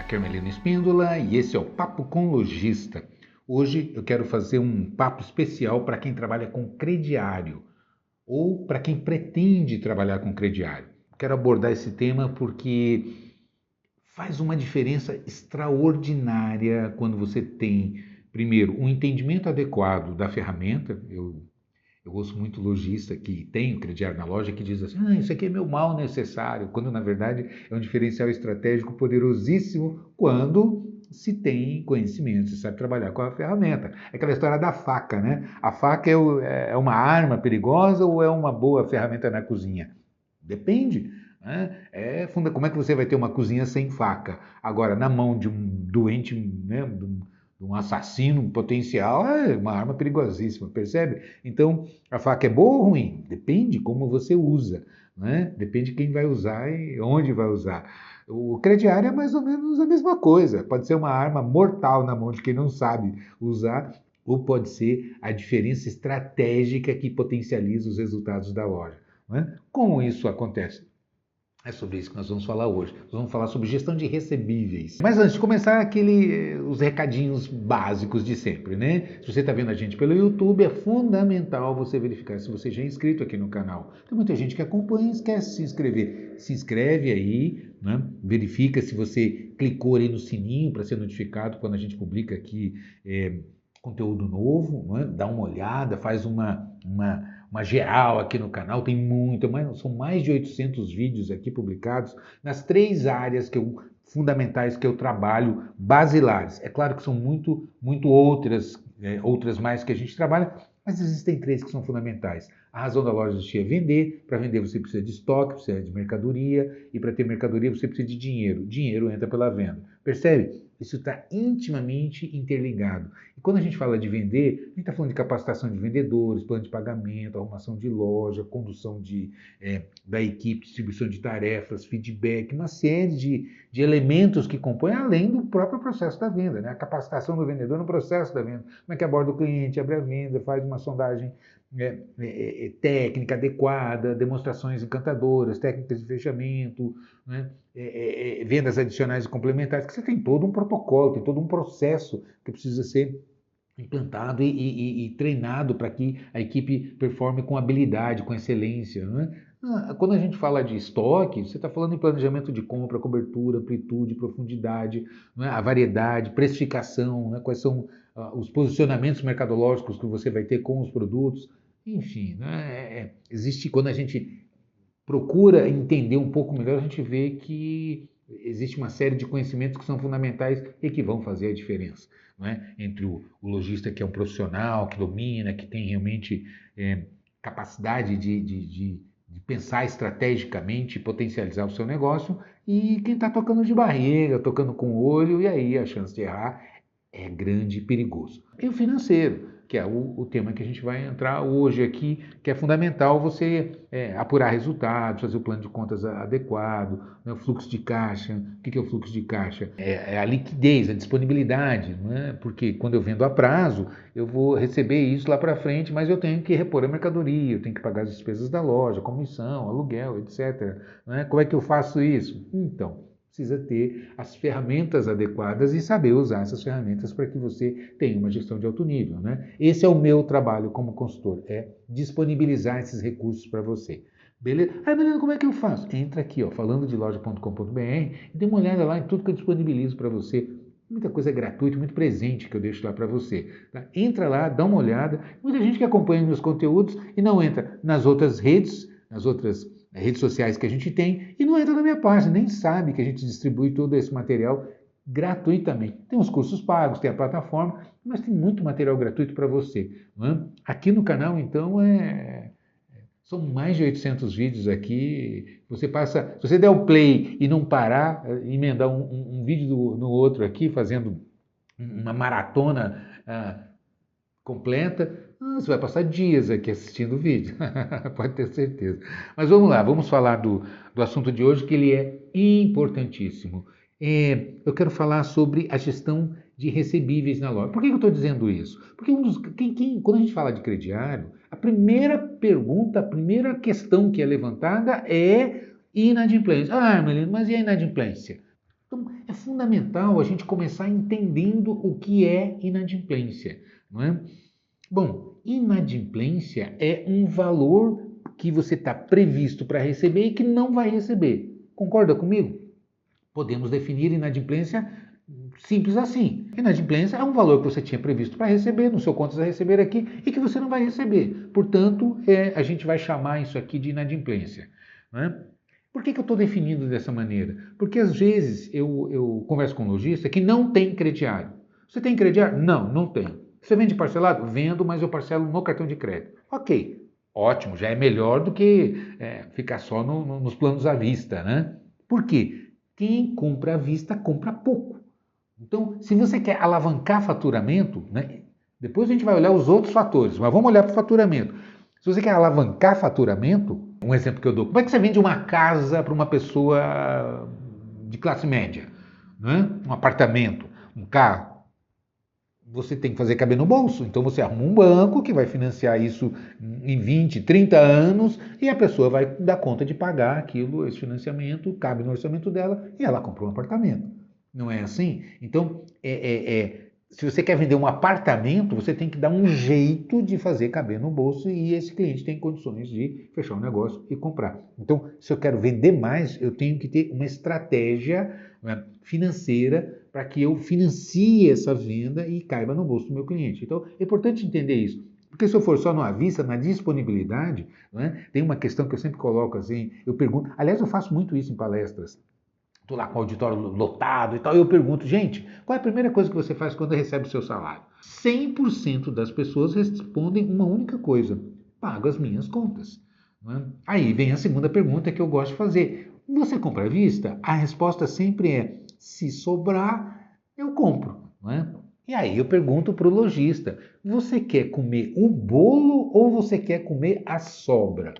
Aqui é Ermelino Espíndola e esse é o Papo com Lojista. Hoje eu quero fazer um papo especial para quem trabalha com crediário ou para quem pretende trabalhar com crediário. Quero abordar esse tema porque faz uma diferença extraordinária quando você tem, primeiro, um entendimento adequado da ferramenta. Eu ouço muito lojista que tem o crediário na loja que diz assim, isso aqui é meu mal necessário, quando na verdade é um diferencial estratégico poderosíssimo quando se tem conhecimento, se sabe trabalhar com a ferramenta. É aquela história da faca, né? A faca é uma arma perigosa ou é uma boa ferramenta na cozinha? Depende. Né? Como é que você vai ter uma cozinha sem faca? Agora, na mão de um doente, né, de um assassino potencial, é uma arma perigosíssima, percebe? Então, a faca é boa ou ruim? Depende como você usa, né? Depende de quem vai usar e onde vai usar. O crediário é mais ou menos a mesma coisa. Pode ser uma arma mortal na mão de quem não sabe usar, ou pode ser a diferença estratégica que potencializa os resultados da loja. Né? Como isso acontece? É sobre isso que nós vamos falar hoje. Nós vamos falar sobre gestão de recebíveis. Mas antes de começar, os recadinhos básicos de sempre, né? Se você está vendo a gente pelo YouTube, é fundamental você verificar se você já é inscrito aqui no canal. Tem muita gente que acompanha e esquece de se inscrever. Se inscreve aí, né? Verifica se você clicou ali no sininho para ser notificado quando a gente publica aqui conteúdo novo, né? Dá uma olhada, faz uma geral aqui no canal, tem muito, são mais de 800 vídeos aqui publicados nas três áreas fundamentais que eu trabalho, basilares. É claro que são muito outras mais que a gente trabalha, mas existem três que são fundamentais. A razão da loja existir é vender. Para vender você precisa de estoque, precisa de mercadoria, e para ter mercadoria você precisa de dinheiro. Dinheiro entra pela venda. Percebe? Isso está intimamente interligado. E quando a gente fala de vender, a gente está falando de capacitação de vendedores, plano de pagamento, arrumação de loja, condução da equipe, distribuição de tarefas, feedback, uma série de elementos que compõem, além do próprio processo da venda, né? A capacitação do vendedor no processo da venda. Como é que aborda o cliente, abre a venda, faz uma sondagem técnica adequada, demonstrações encantadoras, técnicas de fechamento, né? Vendas adicionais e complementares, que você tem todo um protocolo, tem todo um processo que precisa ser implantado e treinado para que a equipe performe com habilidade, com excelência. Né? Quando a gente fala de estoque, você está falando em planejamento de compra, cobertura, amplitude, profundidade, né? A variedade, precificação, né? Quais são os posicionamentos mercadológicos que você vai ter com os produtos, enfim, né? Existe, quando a gente procura entender um pouco melhor, a gente vê que existe uma série de conhecimentos que são fundamentais e que vão fazer a diferença, não é? Entre o lojista que é um profissional, que domina, que tem realmente capacidade de pensar estrategicamente e potencializar o seu negócio, e quem está tocando de barriga, tocando com o olho, e aí a chance de errar é grande e perigoso. E o financeiro, que é o tema que a gente vai entrar hoje aqui, que é fundamental você apurar resultados, fazer o plano de contas adequado, né, o fluxo de caixa. O que é o fluxo de caixa? É a liquidez, a disponibilidade, né? Porque quando eu vendo a prazo, eu vou receber isso lá para frente, mas eu tenho que repor a mercadoria, eu tenho que pagar as despesas da loja, comissão, aluguel, etc. Né? Como é que eu faço isso? Então, precisa ter as ferramentas adequadas e saber usar essas ferramentas para que você tenha uma gestão de alto nível, né? Esse é o meu trabalho como consultor, é disponibilizar esses recursos para você. Beleza? Aí, beleza, como é que eu faço? Entra aqui, ó, falando de loja.com.br e dê uma olhada lá em tudo que eu disponibilizo para você. Muita coisa gratuita, muito presente que eu deixo lá para você. Tá? Entra lá, dá uma olhada. Muita gente que acompanha meus conteúdos e não entra nas outras redes sociais que a gente tem e não entra na minha página, nem sabe que a gente distribui todo esse material gratuitamente. Tem os cursos pagos, tem a plataforma, mas tem muito material gratuito para você. Não é? Aqui no canal, então, são mais de 800 vídeos aqui. Você passa, se você der o play e não parar, emendar um vídeo no outro aqui, fazendo uma maratona completa, você vai passar dias aqui assistindo o vídeo, pode ter certeza. Mas vamos lá, vamos falar do assunto de hoje, que ele é importantíssimo. Eu quero falar sobre a gestão de recebíveis na loja. Por que eu estou dizendo isso? Porque quando a gente fala de crediário, a primeira pergunta, a primeira questão que é levantada é inadimplência. Ah, Melino, mas e a inadimplência? Então, é fundamental a gente começar entendendo o que é inadimplência, não é? Bom, inadimplência é um valor que você está previsto para receber e que não vai receber. Concorda comigo? Podemos definir inadimplência simples assim. Inadimplência é um valor que você tinha previsto para receber, no seu contas a receber aqui, e que você não vai receber. Portanto, a gente vai chamar isso aqui de inadimplência. Não é? Por que eu estou definindo dessa maneira? Porque às vezes eu converso com um lojista que não tem crediário. Você tem crediário? Não, não tenho. Você vende parcelado? Vendo, mas eu parcelo no cartão de crédito. Ok, ótimo, já é melhor do que ficar só nos planos à vista, né? Por quê? Quem compra à vista compra pouco. Então, se você quer alavancar faturamento, né? Depois a gente vai olhar os outros fatores, mas vamos olhar para o faturamento. Se você quer alavancar faturamento, um exemplo que eu dou, como é que você vende uma casa para uma pessoa de classe média? Né? Um apartamento, um carro? Você tem que fazer caber no bolso. Então você arruma um banco que vai financiar isso em 20, 30 anos e a pessoa vai dar conta de pagar aquilo, esse financiamento, cabe no orçamento dela e ela comprou um apartamento. Não é assim? Então, se você quer vender um apartamento, você tem que dar um jeito de fazer caber no bolso e esse cliente tem condições de fechar o negócio e comprar. Então, se eu quero vender mais, eu tenho que ter uma estratégia, né, financeira para que eu financie essa venda e caiba no bolso do meu cliente. Então, é importante entender isso. Porque se eu for só no à vista, na disponibilidade, né, tem uma questão que eu sempre coloco assim, eu pergunto, aliás, eu faço muito isso em palestras. Estou lá com o auditório lotado e tal, e eu pergunto, gente, qual é a primeira coisa que você faz quando recebe o seu salário? 100% das pessoas respondem uma única coisa: pago as minhas contas. Não é? Aí vem a segunda pergunta que eu gosto de fazer. Você compra à vista? A resposta sempre é: se sobrar, eu compro. Não é? E aí eu pergunto para o lojista: você quer comer o bolo ou você quer comer a sobra?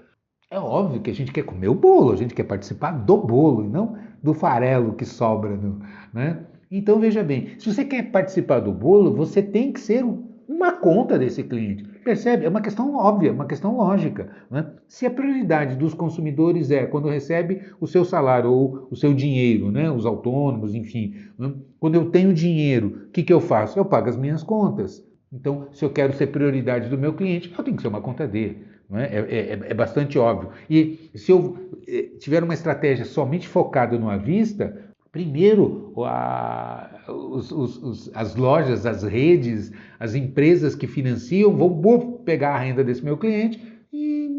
É óbvio que a gente quer comer o bolo, a gente quer participar do bolo e não do farelo que sobra, né? Então veja bem, se você quer participar do bolo, você tem que ser uma conta desse cliente. Percebe? É uma questão óbvia, uma questão lógica. Né? Se a prioridade dos consumidores é quando recebe o seu salário ou o seu dinheiro, né? Os autônomos, enfim, né? Quando eu tenho dinheiro, o que eu faço? Eu pago as minhas contas. Então, se eu quero ser prioridade do meu cliente, eu tenho que ser uma conta dele. Não é? É bastante óbvio. E se eu tiver uma estratégia somente focada no à vista, primeiro as lojas, as redes, as empresas que financiam vão pegar a renda desse meu cliente e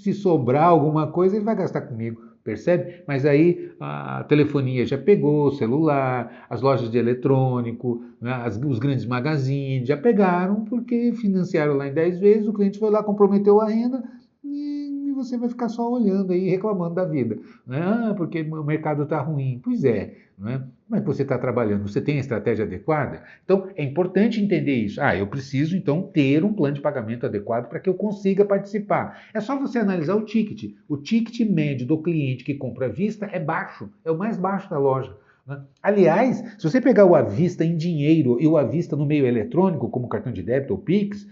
se sobrar alguma coisa ele vai gastar comigo. Percebe? Mas aí a telefonia já pegou, o celular, as lojas de eletrônico, né, os grandes magazines já pegaram porque financiaram lá em 10 vezes, o cliente foi lá, comprometeu a renda e você vai ficar só olhando aí reclamando da vida. Né? Ah, porque o mercado está ruim. Pois é, né? Como é que você está trabalhando? Você tem a estratégia adequada? Então, é importante entender isso. Ah, eu preciso, então, ter um plano de pagamento adequado para que eu consiga participar. É só você analisar o ticket. O ticket médio do cliente que compra à vista é baixo, é o mais baixo da loja. Né? Aliás, se você pegar o à vista em dinheiro e o à vista no meio eletrônico, como cartão de débito ou Pix,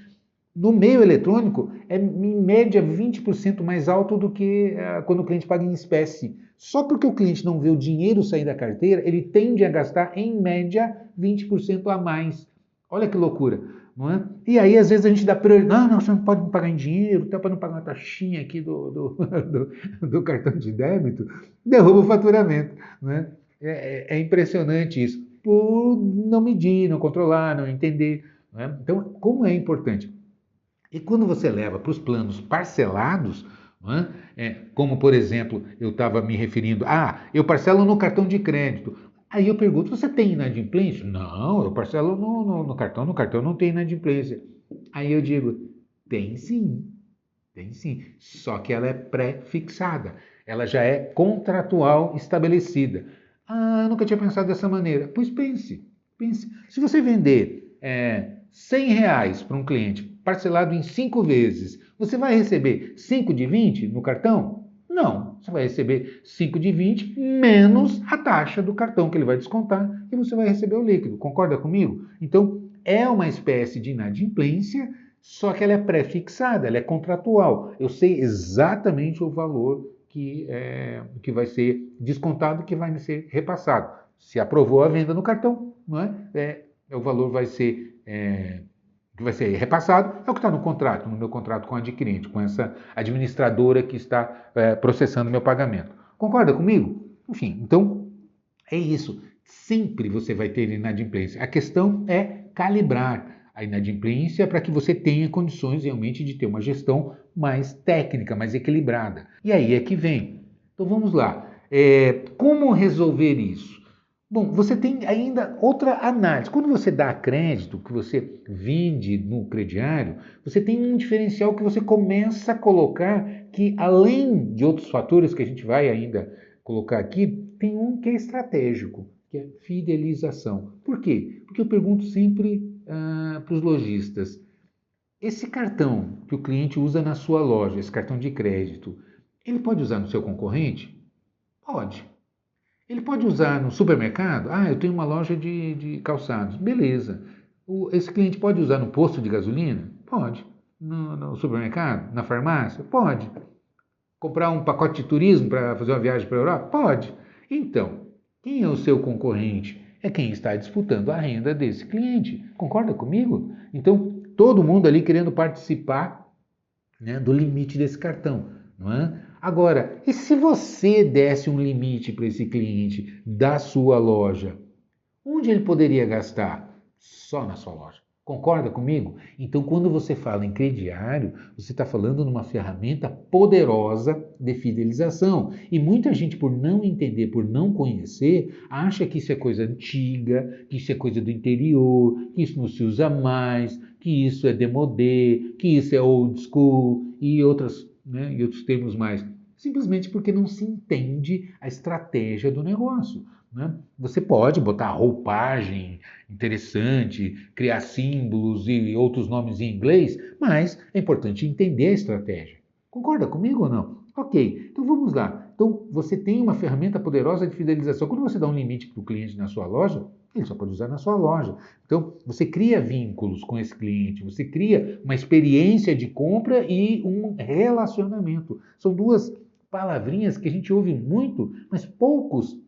no meio eletrônico é em média 20% mais alto do que quando o cliente paga em espécie. Só porque o cliente não vê o dinheiro sair da carteira, ele tende a gastar em média 20% a mais. Olha que loucura, não é? E aí às vezes a gente dá prioridade, não, você não pode me pagar em dinheiro, tá para não pagar uma taxinha aqui do cartão de débito, derruba o faturamento, né? É impressionante isso, por não medir, não controlar, não entender. Né? Então, como é importante? E quando você leva para os planos parcelados, não como por exemplo, eu estava me referindo, eu parcelo no cartão de crédito. Aí eu pergunto, você tem inadimplência? Não, eu parcelo no cartão, no cartão não tem inadimplência. Aí eu digo, tem sim, tem sim, só que ela é pré-fixada, ela já é contratual estabelecida. Ah, nunca tinha pensado dessa maneira. Pois pense, pense. Se você vender R$ 100 para um cliente, parcelado em 5 vezes, você vai receber 5 de 20 no cartão? Não, você vai receber 5 de 20 menos a taxa do cartão que ele vai descontar e você vai receber o líquido. Concorda comigo? Então, é uma espécie de inadimplência, só que ela é pré-fixada, ela é contratual. Eu sei exatamente o valor que vai ser descontado, que vai ser repassado. Se aprovou a venda no cartão, não é? O valor que vai ser repassado, é o que está no contrato, no meu contrato com o adquirente, com essa administradora que está processando meu pagamento. Concorda comigo? Enfim, então é isso. Sempre você vai ter inadimplência. A questão é calibrar a inadimplência para que você tenha condições realmente de ter uma gestão mais técnica, mais equilibrada. E aí é que vem. Então vamos lá. Como resolver isso? Bom, você tem ainda outra análise. Quando você dá crédito, que você vende no crediário, você tem um diferencial que você começa a colocar que, além de outros fatores que a gente vai ainda colocar aqui, tem um que é estratégico, que é fidelização. Por quê? Porque eu pergunto sempre para os lojistas, esse cartão que o cliente usa na sua loja, esse cartão de crédito, ele pode usar no seu concorrente? Pode. Ele pode usar no supermercado? Ah, eu tenho uma loja de calçados. Beleza. Esse cliente pode usar no posto de gasolina? Pode. No supermercado? Na farmácia? Pode. Comprar um pacote de turismo para fazer uma viagem para a Europa? Pode. Então, quem é o seu concorrente? É quem está disputando a renda desse cliente. Concorda comigo? Então, todo mundo ali querendo participar, né, do limite desse cartão, não é? Agora, e se você desse um limite para esse cliente da sua loja? Onde ele poderia gastar? Só na sua loja. Concorda comigo? Então, quando você fala em crediário, você está falando numa ferramenta poderosa de fidelização. E muita gente, por não entender, por não conhecer, acha que isso é coisa antiga, que isso é coisa do interior, que isso não se usa mais, que isso é demodé, que isso é old school e outros termos mais. Simplesmente porque não se entende a estratégia do negócio. Né? Você pode botar roupagem interessante, criar símbolos e outros nomes em inglês, mas é importante entender a estratégia. Concorda comigo ou não? Ok, então vamos lá. Então você tem uma ferramenta poderosa de fidelização. Quando você dá um limite para o cliente na sua loja, ele só pode usar na sua loja. Então você cria vínculos com esse cliente, você cria uma experiência de compra e um relacionamento. São duas palavrinhas que a gente ouve muito, mas poucos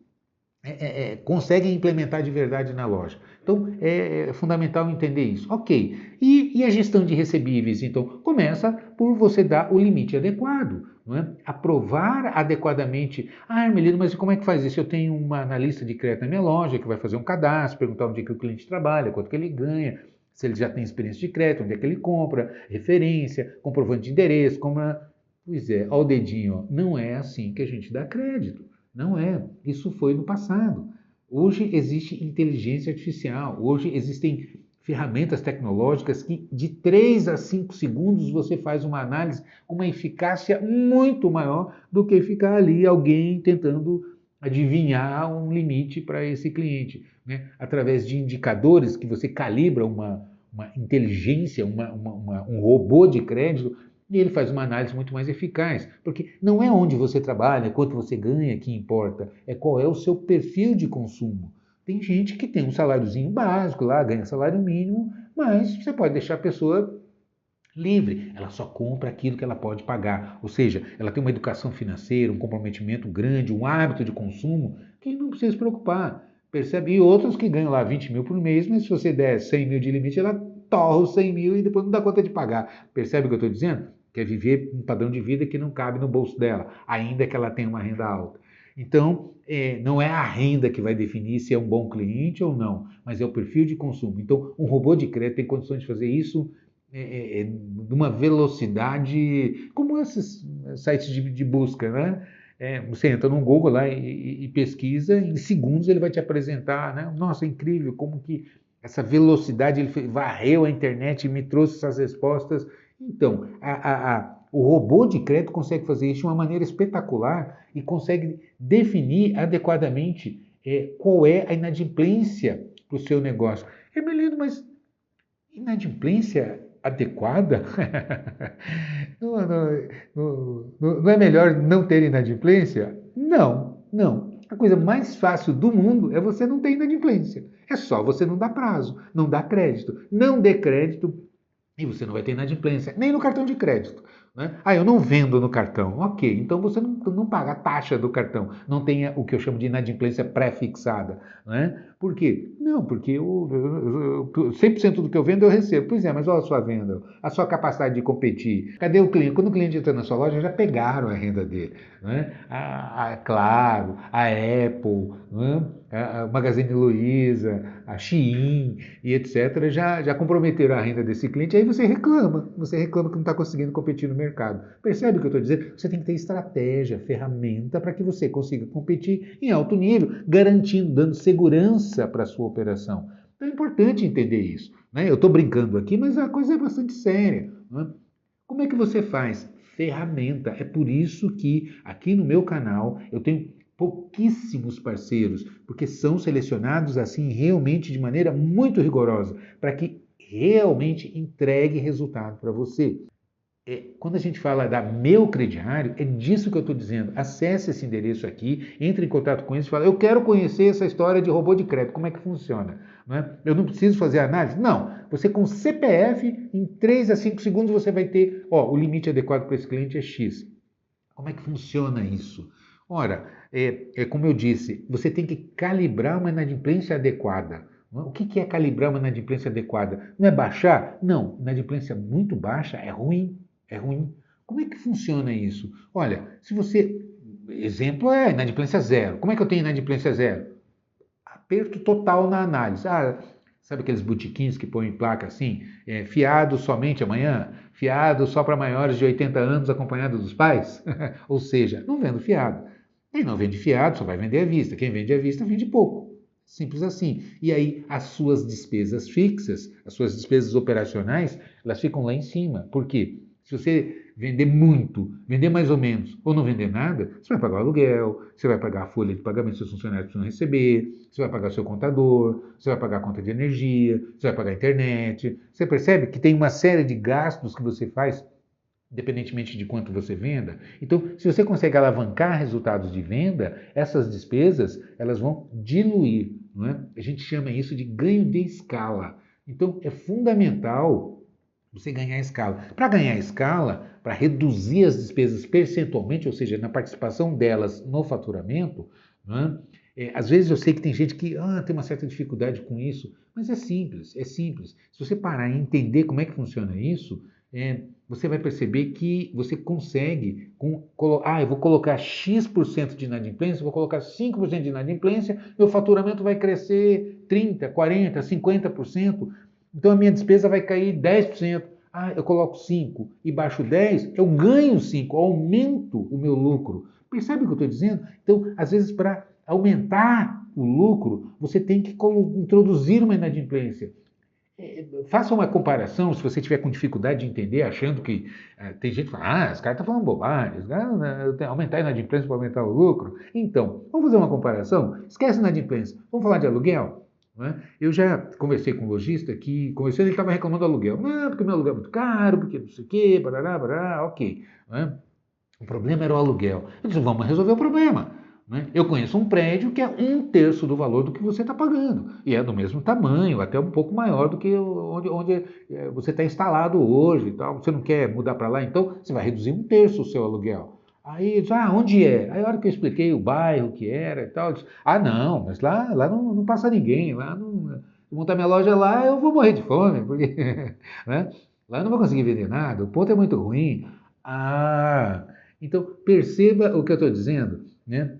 conseguem implementar de verdade na loja. Então, é fundamental entender isso. Ok. E a gestão de recebíveis? Então, começa por você dar o limite adequado. Não é? Aprovar adequadamente. Ah, Hermelino, mas como é que faz isso? Eu tenho uma analista de crédito na minha loja que vai fazer um cadastro, perguntar onde é que o cliente trabalha, quanto que ele ganha, se ele já tem experiência de crédito, onde é que ele compra, referência, comprovante de endereço, compra... Pois é, ao dedinho, ó, não é assim que a gente dá crédito. Não é. Isso foi no passado. Hoje existe inteligência artificial. Hoje existem ferramentas tecnológicas que de 3 a 5 segundos você faz uma análise com uma eficácia muito maior do que ficar ali alguém tentando adivinhar um limite para esse cliente. Né? Através de indicadores que você calibra uma inteligência, um robô de crédito, e ele faz uma análise muito mais eficaz, porque não é onde você trabalha, quanto você ganha que importa, é qual é o seu perfil de consumo. Tem gente que tem um saláriozinho básico lá, ganha salário mínimo, mas você pode deixar a pessoa livre, ela só compra aquilo que ela pode pagar, ou seja, ela tem uma educação financeira, um comprometimento grande, um hábito de consumo, que não precisa se preocupar, percebe? E outros que ganham lá 20 mil por mês, mas se você der 100 mil de limite, ela torra os 100 mil e depois não dá conta de pagar. Percebe o que eu estou dizendo? Quer viver um padrão de vida que não cabe no bolso dela, ainda que ela tenha uma renda alta. Então, não é a renda que vai definir se é um bom cliente ou não, mas é o perfil de consumo. Então, um robô de crédito tem condições de fazer isso de uma velocidade, como esses sites de busca, né? Você entra no Google lá e pesquisa, em segundos ele vai te apresentar, né? Nossa, é incrível como que essa velocidade, ele varreu a internet e me trouxe essas respostas. Então, o robô de crédito consegue fazer isso de uma maneira espetacular e consegue definir adequadamente qual é a inadimplência para o seu negócio. Emelino, mas inadimplência adequada? Não é melhor não ter inadimplência? Não, não. A coisa mais fácil do mundo é você não ter inadimplência. É só você não dar prazo, não dar crédito. Não dê crédito e você não vai ter inadimplência, nem no cartão de crédito. Né? Ah, eu não vendo no cartão. Ok, então você não paga a taxa do cartão, não tem o que eu chamo de inadimplência pré-fixada. Né? Por quê? Não, porque 100% do que eu vendo eu recebo. Pois é, mas olha a sua venda, a sua capacidade de competir. Cadê o cliente? Quando o cliente entra na sua loja, já pegaram a renda dele. Né? Claro, a Apple, né? A Magazine Luiza, a Shein e etc., já comprometeram a renda desse cliente, aí você reclama que não está conseguindo competir no mercado. Percebe o que eu estou dizendo? Você tem que ter estratégia, ferramenta para que você consiga competir em alto nível, garantindo, dando segurança para a sua operação. Então é importante entender isso. Né? Eu estou brincando aqui, mas a coisa é bastante séria. Né? Como é que você faz? Ferramenta. É por isso que aqui no meu canal eu tenho pouquíssimos parceiros, porque são selecionados assim realmente de maneira muito rigorosa, para que realmente entregue resultado para você. Quando a gente fala da Meu Crediário, é disso que eu estou dizendo. Acesse esse endereço aqui, entre em contato com eles e fala, eu quero conhecer essa história de robô de crédito, como é que funciona? Não é? Eu não preciso fazer análise? Não. Você com CPF, em 3 a 5 segundos você vai ter, o limite adequado para esse cliente é X. Como é que funciona isso? Ora, como eu disse, você tem que calibrar uma inadimplência adequada. O que é calibrar uma inadimplência adequada? Não é baixar? Não, inadimplência muito baixa é ruim. É ruim. Como é que funciona isso? Olha, se você. Exemplo é inadimplência zero. Como é que eu tenho inadimplência zero? Aperto total na análise. Sabe aqueles botiquins que põem placa assim? Fiado somente amanhã? Fiado só para maiores de 80 anos acompanhado dos pais? Ou seja, não vendo fiado. Quem não vende fiado só vai vender à vista. Quem vende à vista vende pouco. Simples assim. E aí as suas despesas fixas, as suas despesas operacionais, elas ficam lá em cima. Por quê? Se você vender muito, vender mais ou menos, ou não vender nada, você vai pagar o aluguel, você vai pagar a folha de pagamento que seus funcionários precisam receber, você vai pagar seu contador, você vai pagar a conta de energia, você vai pagar a internet. Você percebe que tem uma série de gastos que você faz independentemente de quanto você venda. Então, se você consegue alavancar resultados de venda, essas despesas elas vão diluir. Não é? A gente chama isso de ganho de escala. Então, é fundamental você ganhar escala. Para ganhar escala, para reduzir as despesas percentualmente, ou seja, na participação delas no faturamento, não é? Às vezes eu sei que tem gente que tem uma certa dificuldade com isso, mas é simples, é simples. Se você parar e entender como é que funciona isso, você vai perceber que você consegue, eu vou colocar X% de inadimplência, vou colocar 5% de inadimplência, meu faturamento vai crescer 30%, 40%, 50%, então a minha despesa vai cair 10%. Eu coloco 5 e baixo 10, eu ganho 5, aumento o meu lucro. Percebe o que eu estou dizendo? Então, às vezes, para aumentar o lucro, você tem que introduzir uma inadimplência. Faça uma comparação, se você tiver com dificuldade de entender, achando que tem gente que fala, esse cara está falando bobagem, aumentar a inadimplência para aumentar o lucro. Então, vamos fazer uma comparação? Esquece a inadimplência, vamos falar de aluguel? Né? Eu já conversei com um lojista que, conversando, ele estava reclamando do aluguel. Não, porque meu aluguel é muito caro, porque não sei o quê, barará, barará, ok. Né? O problema era o aluguel. Eu disse, vamos resolver o problema. Né? Eu conheço um prédio que é 1/3 do valor do que você está pagando. E é do mesmo tamanho, até um pouco maior do que onde você está instalado hoje e tal. Você não quer mudar para lá, então você vai reduzir 1/3 o seu aluguel. Aí, disse, onde é? Aí, a hora que eu expliquei o bairro que era e tal, eu disse, não, mas lá não passa ninguém, lá não, se montar minha loja lá, eu vou morrer de fome, porque né? Lá eu não vou conseguir vender nada, o ponto é muito ruim. Então perceba o que eu estou dizendo, né?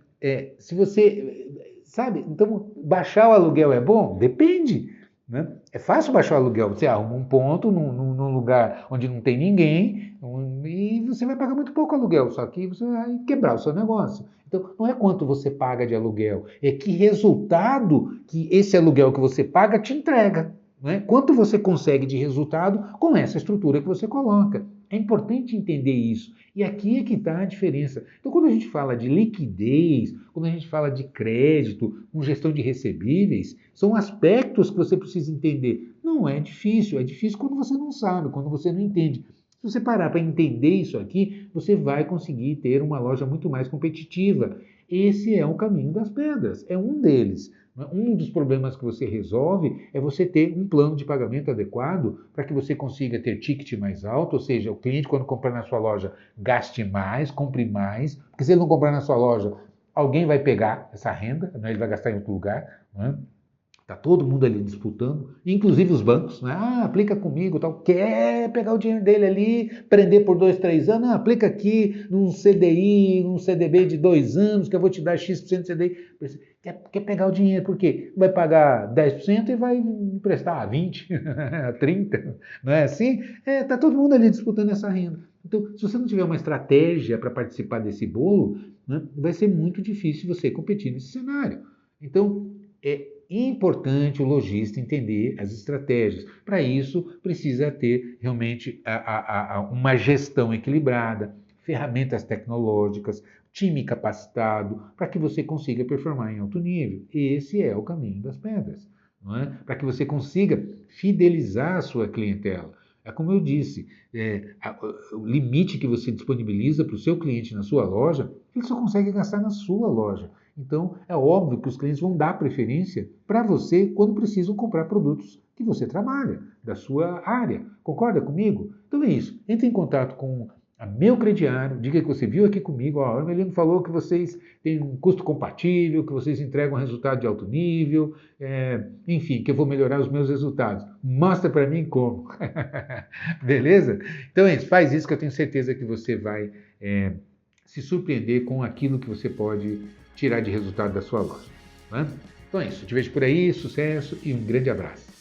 Se você, sabe, então baixar o aluguel é bom? Depende. Né? É fácil baixar o aluguel, você arruma um ponto num lugar onde não tem ninguém e você vai pagar muito pouco aluguel, só que você vai quebrar o seu negócio. Então, não é quanto você paga de aluguel, é que resultado que esse aluguel que você paga te entrega. Né? Quanto você consegue de resultado com essa estrutura que você coloca. É importante entender isso. E aqui é que está a diferença. Então, quando a gente fala de liquidez, quando a gente fala de crédito, com gestão de recebíveis, são aspectos que você precisa entender. Não é difícil quando você não sabe, quando você não entende. Se você parar para entender isso aqui, você vai conseguir ter uma loja muito mais competitiva. Esse é o caminho das pedras, é um deles. Um dos problemas que você resolve é você ter um plano de pagamento adequado para que você consiga ter ticket mais alto, ou seja, o cliente quando comprar na sua loja gaste mais, compre mais, porque se ele não comprar na sua loja, alguém vai pegar essa renda, né? Ele vai gastar em outro lugar, né? Está todo mundo ali disputando, inclusive os bancos, né? Ah, aplica comigo, tal. Quer pegar o dinheiro dele ali, prender por 2, 3 anos, ah, aplica aqui num CDI, num CDB de 2 anos, que eu vou te dar X% de CDI. Quer pegar o dinheiro, por quê? Vai pagar 10% e vai emprestar a 20, a 30, não é assim? Está todo mundo ali disputando essa renda. Então, se você não tiver uma estratégia para participar desse bolo, né, vai ser muito difícil você competir nesse cenário. Então, é importante o lojista entender as estratégias. Para isso, precisa ter realmente uma gestão equilibrada, ferramentas tecnológicas, time capacitado, para que você consiga performar em alto nível. Esse é o caminho das pedras, não é? Para que você consiga fidelizar a sua clientela. É como eu disse, o limite que você disponibiliza para o seu cliente na sua loja, ele só consegue gastar na sua loja. Então, é óbvio que os clientes vão dar preferência para você quando precisam comprar produtos que você trabalha, da sua área. Concorda comigo? Então é isso. Entre em contato com a Meu Crediário, diga que você viu aqui comigo, ó, o Hermelino falou que vocês têm um custo compatível, que vocês entregam resultado de alto nível, enfim, que eu vou melhorar os meus resultados. Mostra para mim como. Beleza? Então é isso, faz isso que eu tenho certeza que você vai se surpreender com aquilo que você pode tirar de resultado da sua loja. Né? Então é isso, te vejo por aí, sucesso e um grande abraço.